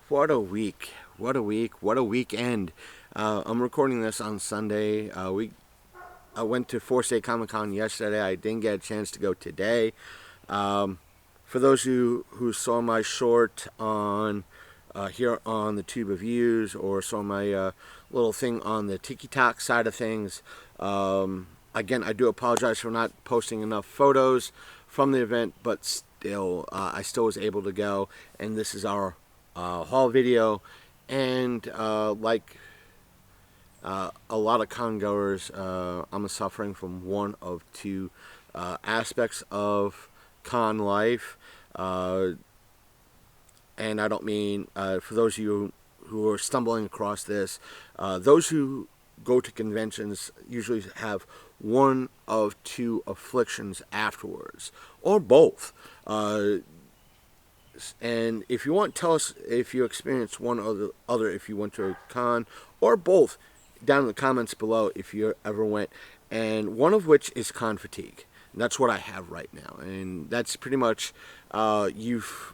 What a week. What a week. What a weekend. I'm recording this on Sunday. I went to 4-State Comic Con yesterday. I didn't get a chance to go today. For those who saw my short on here on the Tube of Views, or saw my little thing on the TikTok side of things, again, I do apologize for not posting enough photos from the event, but still, I still was able to go, and this is our haul video. And like a lot of con goers, I'm suffering from one of two aspects of con life. And I don't mean, for those of you who are stumbling across this, those who go to conventions usually have one of two afflictions afterwards, or both. And if you want, tell us if you experienced one or the other, if you went to a con, or both, down in the comments below if you ever went. And one of which is con fatigue. And that's what I have right now. And that's pretty much, you've...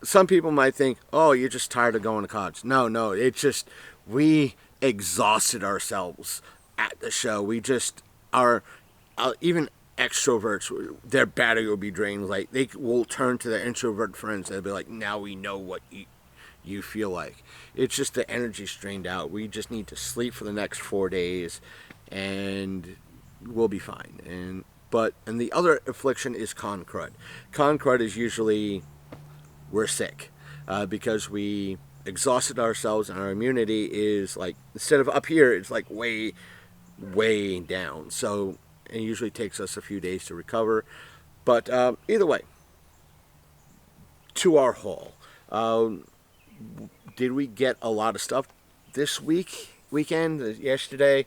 Some people might think, oh, you're just tired of going to cons. No, it's just, we exhausted ourselves at the show. We just are, even extroverts, their battery will be drained. Like, they will turn to their introvert friends and they'll be like, now we know what you feel like. It's just the energy's drained out. We just need to sleep for the next 4 days and we'll be fine. And the other affliction is con crud. Con crud is usually we're sick because we exhausted ourselves, and our immunity is like, instead of up here, it's like way down. So it usually takes us a few days to recover. But either way, to our haul. Did we get a lot of stuff this weekend, yesterday?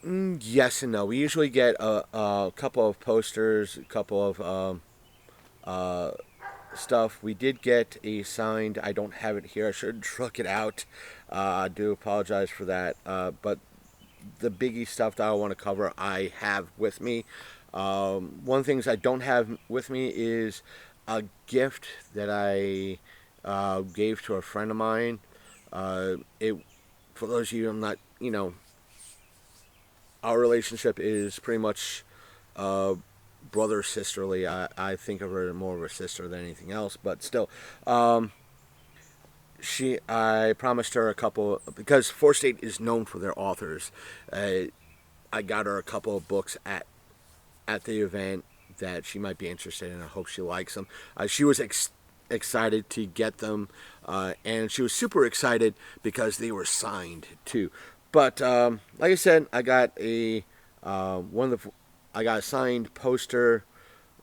Yes and no. We usually get a couple of posters, a couple of stuff. We did get a signed, I don't have it here, I should truck it out. I do apologize for that. But the biggie stuff that I want to cover, I have with me. One of the things I don't have with me is a gift that I gave to a friend of mine. For those of you I'm not, our relationship is pretty much brother sisterly. I think of her more of a sister than anything else, but still, I promised her a couple, because 4-State is known for their authors. I got her a couple of books at the event that she might be interested in. I hope she likes them. She was excited to get them, and she was super excited because they were signed too. But like I said, I got a signed poster,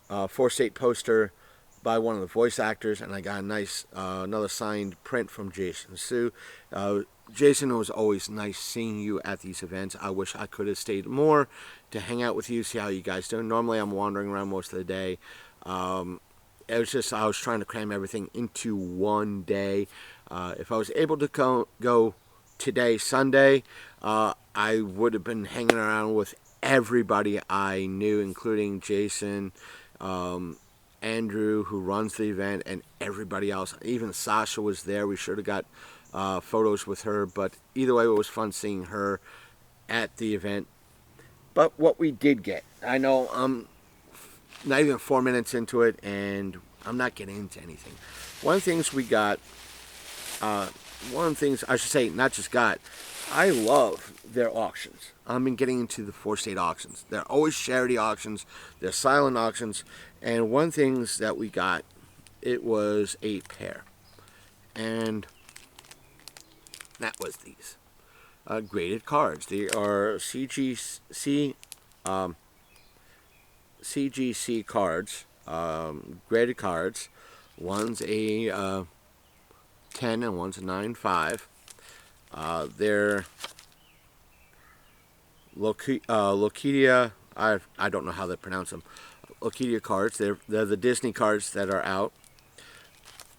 4-State poster by one of the voice actors, and I got a nice another signed print from Jason Seaux. Jason, it was always nice seeing you at these events. I wish I could have stayed more to hang out with you, see how you guys doing. Normally I'm wandering around most of the day. It was just, I was trying to cram everything into one day. If I was able to go today, Sunday, I would have been hanging around with everybody I knew, including Jason, Andrew, who runs the event, and everybody else. Even Sasha was there. We should have got photos with her, but either way, it was fun seeing her at the event. But what we did get, I know I'm not even 4 minutes into it, and I'm not getting into anything. One of the things we got, one of the things I should say, not just got, I love their auctions. I've been getting into the 4-State auctions. They're always charity auctions. They're silent auctions. And one of the things that we got, it was a pair. And that was these. Graded cards. They are CGC cards. Graded cards. One's a 10 and one's a 9.5. They're Locadia, I don't know how they pronounce them. Locadia cards. They're the Disney cards that are out.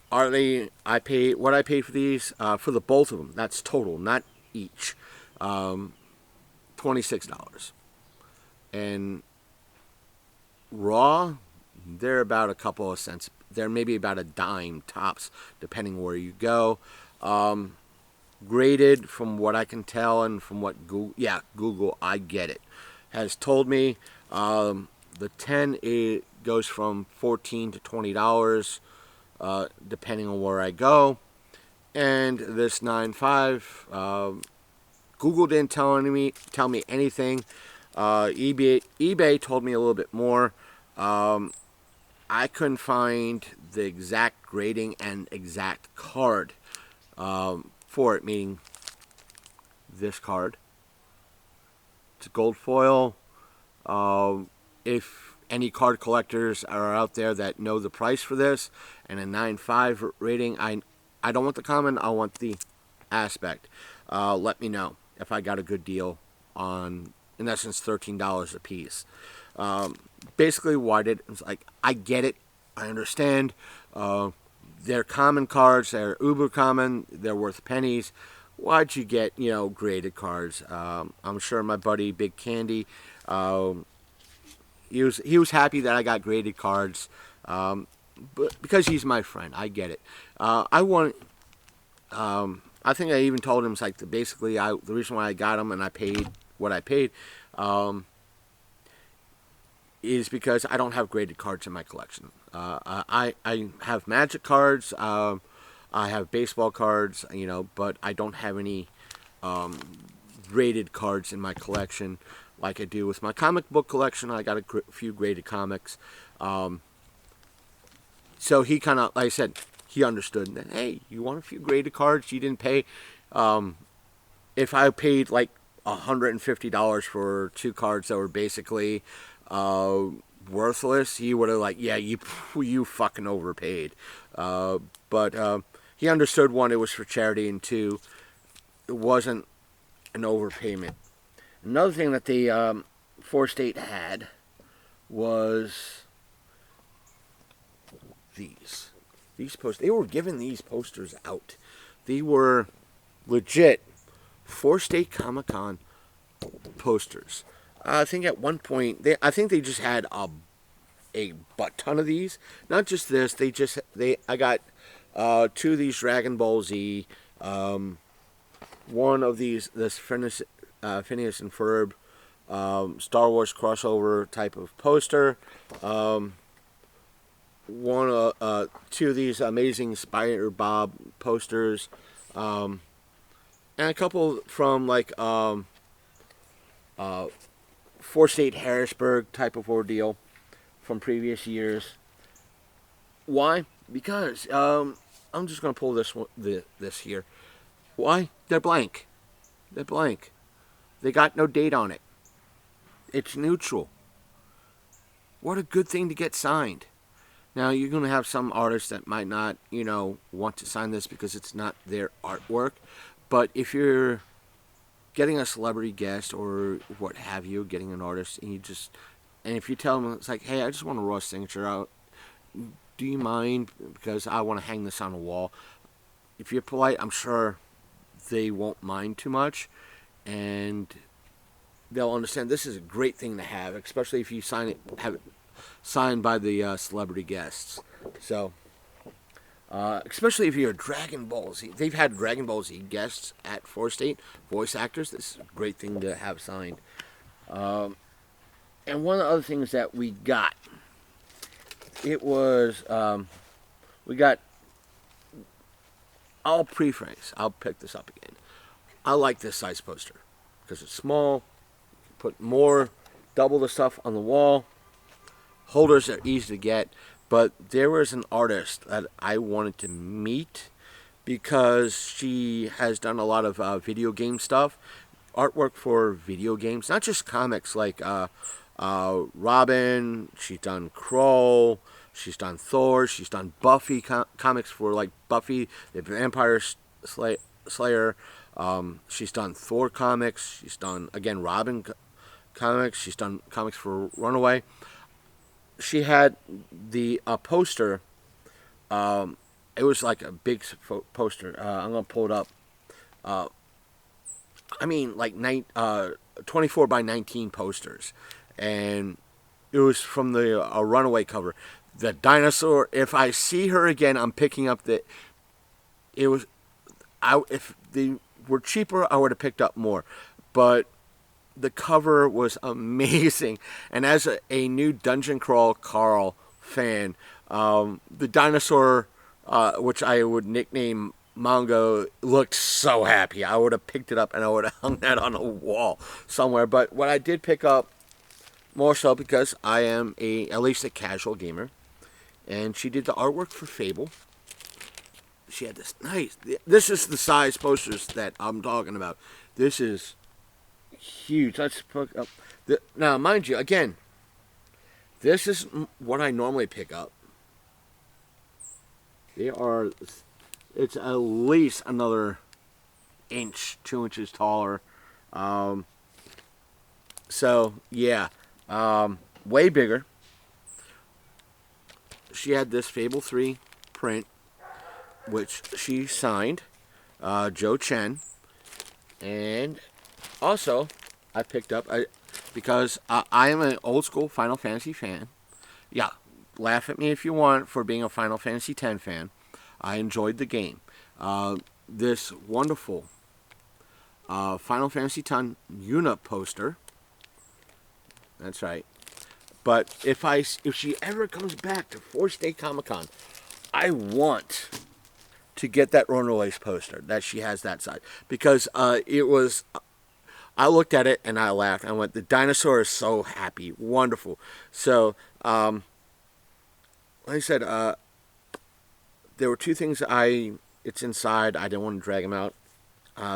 What I paid for these, for the both of them, that's total, not each, $26. And raw, they're about a couple of cents they're maybe about a dime tops, depending where you go. Graded, from what I can tell, and from what Google, I get it, has told me, the 10, it goes from $14 to $20, depending on where I go. And this 9.5, Google didn't tell me anything. eBay told me a little bit more. I couldn't find the exact grading and exact card for it, meaning this card. It's a gold foil. If any card collectors are out there that know the price for this and a 9.5 rating, I don't want the comment, I want the aspect. Let me know if I got a good deal on, in essence, $13 a piece. Basically, it's like, I get it, I understand. They're common cards, they're uber common, they're worth pennies. Why'd you get, graded cards? I'm sure my buddy Big Candy, he was happy that I got graded cards, but because he's my friend, I get it. I think I even told him, it's like, basically, the reason why I got them and I paid what I paid, is because I don't have graded cards in my collection. I have Magic cards, I have baseball cards, but I don't have any graded cards in my collection like I do with my comic book collection. I got a few graded comics. So he kind of, like I said, he understood that, hey, you want a few graded cards? You didn't pay. If I paid like $150 for 2 cards that were basically worthless, he would have like, yeah, you fucking overpaid. But he understood, one, it was for charity, and 2, it wasn't an overpayment. Another thing that the 4-State had was these posters. They were giving these posters out. They were legit 4-State Comic-Con posters. I think at one point, I think they just had a butt ton of these. Not just this. I got 2 of these Dragon Ball Z. One of these, this Phineas and Ferb Star Wars crossover type of poster. 2 of these Amazing Spider Bob posters, and a couple from like 4-State Harrisburg type of ordeal from previous years. Why? Because I'm just gonna pull this here. Why? They're blank. They're blank. They got no date on it. It's neutral. What a good thing to get signed. Now, you're going to have some artists that might not, want to sign this because it's not their artwork. But if you're getting a celebrity guest or what have you, getting an artist, and if you tell them, it's like, hey, I just want a raw signature out. Do you mind? Because I want to hang this on a wall. If you're polite, I'm sure they won't mind too much. And they'll understand this is a great thing to have, especially if you have it signed by the celebrity guests. So, especially if you're a Dragon Ball Z. They've had Dragon Ball Z guests at 4-State, voice actors. This is a great thing to have signed. And one of the other things that we got, it was, we got, I'll preface, I'll pick this up again. I like this size poster because it's small. Put double the stuff on the wall. Holders are easy to get, but there was an artist that I wanted to meet because she has done a lot of video game stuff, artwork for video games, not just comics, like Robin. She's done Kroll, she's done Thor, she's done Buffy comics for like Buffy the Vampire Slayer. She's done Thor comics. She's done, again, Robin comics. She's done comics for Runaway. She had the poster. It was like a big poster. I'm going to pull it up. Like 24 by 19 posters. And it was from the Runaway cover. The dinosaur, if I see her again, I'm picking up the, it was, if they were cheaper, I would have picked up more. But the cover was amazing. And as a new Dungeon Crawl Carl fan, the dinosaur, which I would nickname Mongo, looked so happy. I would have picked it up and I would have hung that on a wall somewhere. But what I did pick up, more so because I am at least a casual gamer, and she did the artwork for Fable. She had this nice, this is the size posters that I'm talking about. This is huge. Let's pick up, now mind you, again, this is what I normally pick up. It's at least another inch, 2 inches taller. So, yeah, way bigger. She had this Fable 3 print, which she signed, Joe Chen. And also, I picked up, because I am an old school Final Fantasy fan. Yeah, laugh at me if you want for being a Final Fantasy X fan. I enjoyed the game. This wonderful Final Fantasy X Yuna poster. That's right. But if she ever comes back to 4 State Comic Con, I want to get that Rona Lace poster that she has that side, because it was. I looked at it and I laughed. I went, the dinosaur is so happy, wonderful. So, like I said, there were 2 things it's inside. I didn't want to drag them out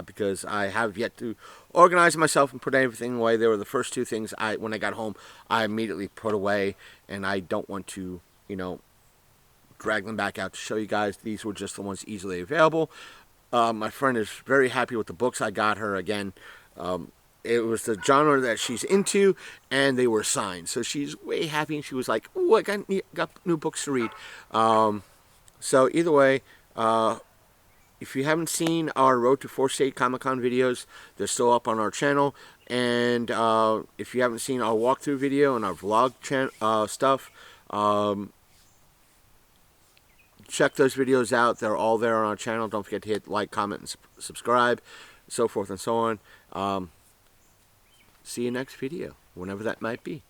because I have yet to organize myself and put everything away. They were the first 2 things when I got home, I immediately put away, and I don't want to, drag them back out to show you guys. These were just the ones easily available. My friend is very happy with the books I got her. Again, it was the genre that she's into, and they were signed. So she's way happy, and she was like, "Oh, I got new books to read." So either way, if you haven't seen our Road to 4 State Comic Con videos, they're still up on our channel. And if you haven't seen our walkthrough video and our vlog stuff, check those videos out. They're all there on our channel. Don't forget to hit like, comment, and subscribe, so forth and so on. See you next video, whenever that might be.